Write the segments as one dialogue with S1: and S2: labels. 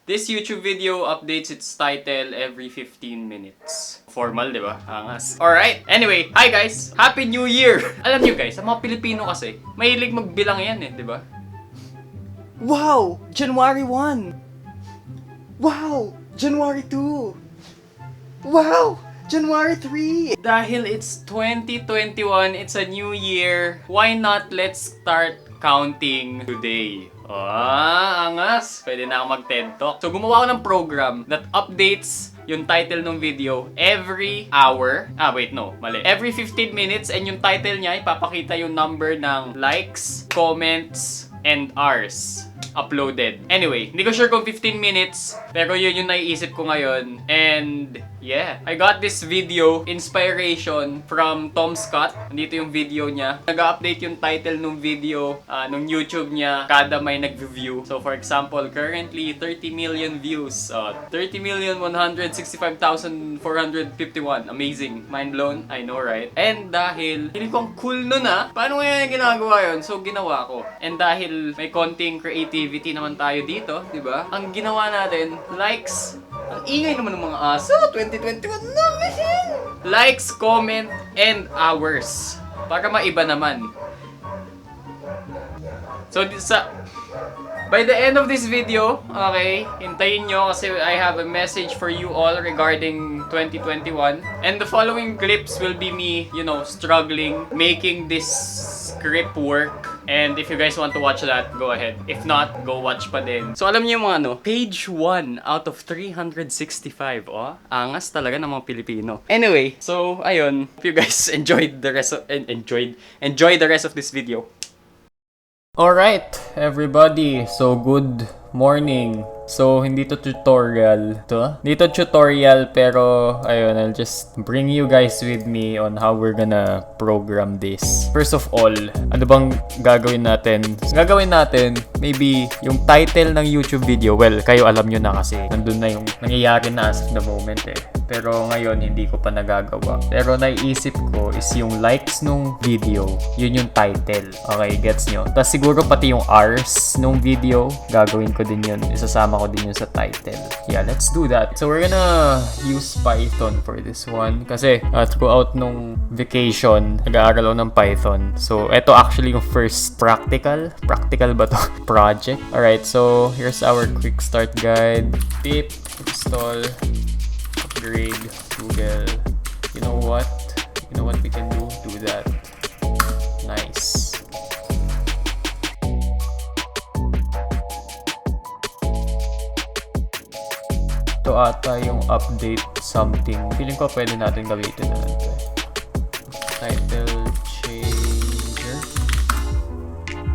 S1: This YouTube video updates its title every 15 minutes. Formal, di ba? Angas. Alright. Anyway, hi guys! Happy New Year! Alam nyo guys, ang mga Pilipino kasi, mahilig magbilang yan eh, di ba?
S2: Wow! January 1! Wow! January 2! Wow! January 3!
S1: Dahil it's 2021, it's a new year, why not let's start counting today? Angas! Pwede na ako mag-TED Talk. So, gumawa ako ng program that updates yung title ng video every hour. Mali. Every 15 minutes, and yung title niya, ipapakita yung number ng likes, comments, and hours uploaded. Anyway, hindi ko sure kung 15 minutes, pero yun yung naiisip ko ngayon. And yeah, I got this video inspiration from Tom Scott. Nandito yung video niya. Nag-update yung title ng video nung YouTube niya kada may nag-view. So for example, currently 30 million views. 30,165,451. Amazing. Mind blown. I know, right? And dahil hindi ko ang cool nun paano nga ginagawa yun? So ginawa ko. And dahil may konting creativity naman tayo dito, di ba? Ang ginawa natin, likes. Ang ingay naman ng mga aso. 2021 na kasi. Likes, comment, and hours. Para maiba naman. So, by the end of this video, okay, hintayin nyo kasi I have a message for you all regarding 2021. And the following clips will be me, struggling, making this script work. And if you guys want to watch that, go ahead. If not, go watch pa din. So alam niyo yung mga page 1 out of 365. Angas talaga ng mga Pilipino. Anyway, so ayun. Hope you guys enjoyed the rest of enjoy the rest of this video. Alright, everybody. So, good morning. So, hindi to tutorial. Hindi to tutorial, pero, ayun, I'll just bring you guys with me on how we're gonna program this. First of all, ano bang gagawin natin? Gagawin natin, maybe, yung title ng YouTube video. Well, kayo alam nyo na kasi, nandun na yung nangyayari na as of the moment eh. Pero ngayon, hindi ko pa nagagawa. Pero naiisip ko is yung likes nung video, yun yung title. Okay, gets nyo? Tapos siguro pati yung hours nung video, gagawin ko din yun. Isasama ko din yun sa title. Yeah, let's do that. So we're gonna use Python for this one. Kasi throughout nung vacation, nag-aaral ako ng Python. So eto actually yung first practical ba to? Project. Alright, so here's our quick start guide. Pip, install, upgrade, Google. You know what we can do? Do that. Nice. Ito ata yung update something. Feeling ko pwede natin gamitin na lang ito. Title changer.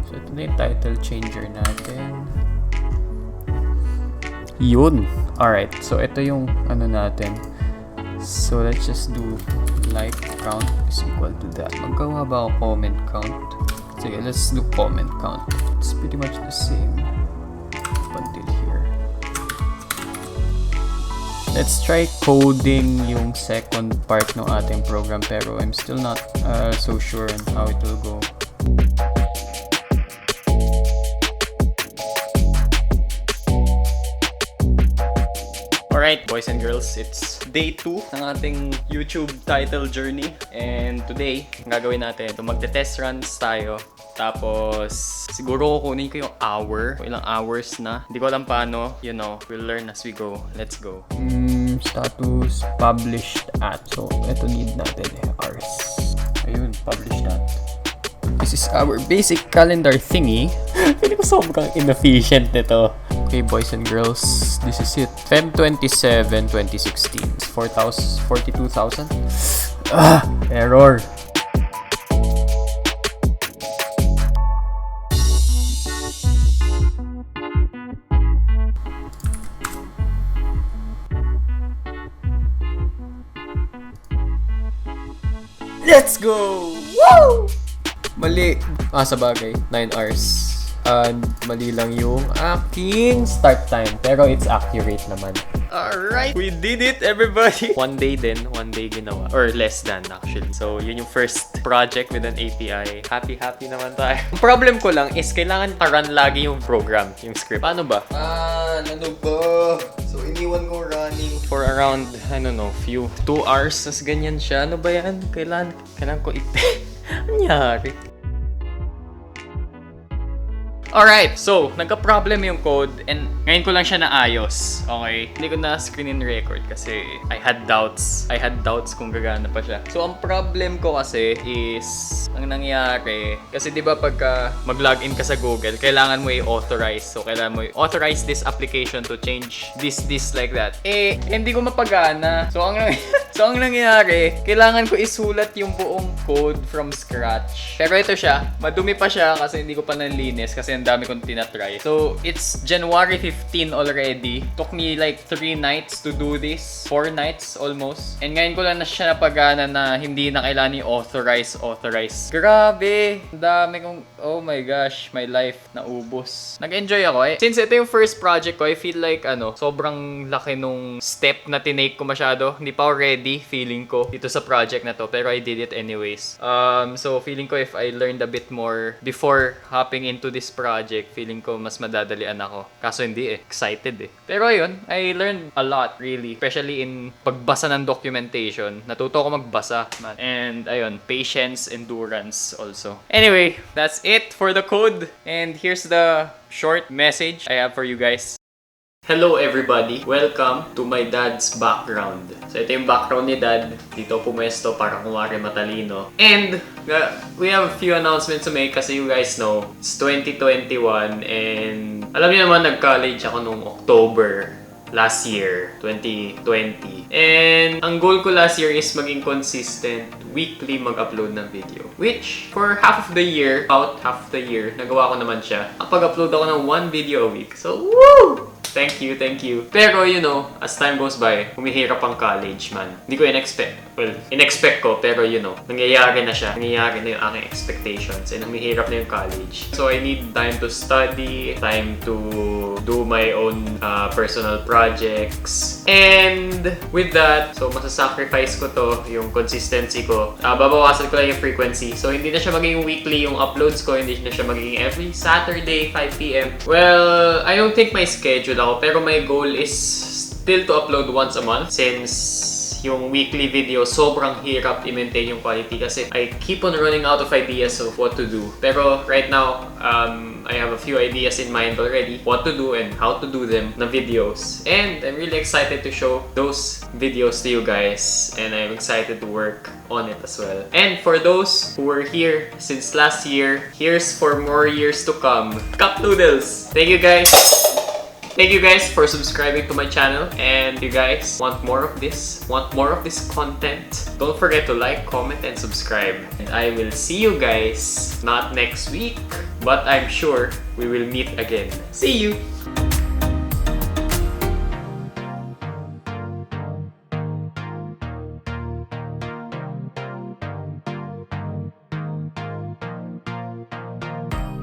S1: So ito na yung title changer natin. Yun. Alright. So ito yung ano natin. So let's just do like count is equal to that. Magkawa ba ako comment count? Sige, let's do comment count. It's pretty much the same up until here. Let's try coding yung second part ng ating program, pero I'm still not so sure on how it will go. Alright, boys and girls, it's day 2 ng ating YouTube title journey. And today, ang gagawin natin, magte-test runs tayo. Tapos, siguro kukunin ko yung hour. Kung ilang hours na. Hindi ko alam paano. We'll learn as we go. Let's go. Status published at. So, ito need natin hours. Ayun, published at. This is our basic calendar thingy. Hindi ko sobrang inefficient nito. Okay, boys and girls, this is it. Feb 27, 2016. 42,000. Error. Let's go! Woo! Mali. Sa bagay. 9 hours. Mali lang yung aking start time. Pero it's accurate naman. Alright, we did it, everybody! One day ginawa. Or less than, actually. So, yun yung first project with an API. Happy naman tayo. Ang problem ko lang is kailangan pa-run lagi yung program, yung script. Paano ba?
S2: Ano ba? So, iniwan ko running.
S1: For around, I don't know, 2 hours. Tapos ganyan siya. Ano ba yan? Kailangan ko Anyari? Alright, so, nagka-problem yung code and ngayon ko lang siya naayos. Okay? Hindi ko na screen record kasi I had doubts kung gagana pa siya. So, ang problem ko kasi is, ang nangyari, kasi di ba pagka mag-login ka sa Google, kailangan mo i-authorize. So, kailangan mo i-authorize this application to change this, like that. Hindi ko mapagana. So, ang nangyari, kailangan ko isulat yung buong code from scratch. Pero ito siya, madumi pa siya kasi hindi ko pa nalinis kasi ang dami kong tinatry. So, it's January 15 already. Took me like 3 nights to do this. 4 nights almost. And ngayon ko lang na siya napagana na hindi na kailangan i-authorize. Grabe! Ang dami kong, oh my gosh, my life naubos. Nag-enjoy ako eh. Since ito yung first project ko, I feel like sobrang laki nung step na tinake ko masyado. Hindi pa ako ready, feeling ko, dito sa project na to. Pero I did it anyways. So, feeling ko if I learned a bit more before hopping into this project, feeling ko mas madadalian ako. Kaso hindi excited eh. Pero ayun, I learned a lot really. Especially in pagbasa ng documentation. Natuto ako magbasa, man. And ayun, patience, endurance also. Anyway, that's it for the code. And here's the short message I have for you guys. Hello everybody! Welcome to my dad's background. So ito yung background ni dad. Dito pumesto para kumari matalino. And we have a few announcements to make kasi you guys know, it's 2021 and alam niyo naman nag-college ako noong October last year, 2020. And ang goal ko last year is maging consistent, weekly mag-upload ng video. Which, for half of the year, nagawa ko naman siya. Kapag-upload ako ng 1 video a week. So, woo! Thank you. Pero, you know, as time goes by, humihirap ang college, man. Hindi ko in-expect. Well, in-expect ko, pero you know, nangyayari na siya. Nangyayari na yung aking expectations and humihirap na yung college. So, I need time to study, time to do my own personal projects. And with that, so masasacrifice ko to, yung consistency ko. Babawasan ko lang yung frequency. So, hindi na siya magiging weekly yung uploads ko. Hindi na siya magiging every Saturday, 5 p.m. Well, I don't think my schedule ako, pero my goal is still to upload once a month since yung weekly video sobrang hirap i-maintain yung quality kasi I keep on running out of ideas of what to do. Pero right now, I have a few ideas in mind already what to do and how to do them na videos. And I'm really excited to show those videos to you guys and I'm excited to work on it as well. And for those who were here since last year, here's for more years to come. Cup noodles! Thank you guys! Thank you guys for subscribing to my channel, and if you guys want more of this content, don't forget to like, comment, and subscribe. And I will see you guys not next week, but I'm sure we will meet again. See you!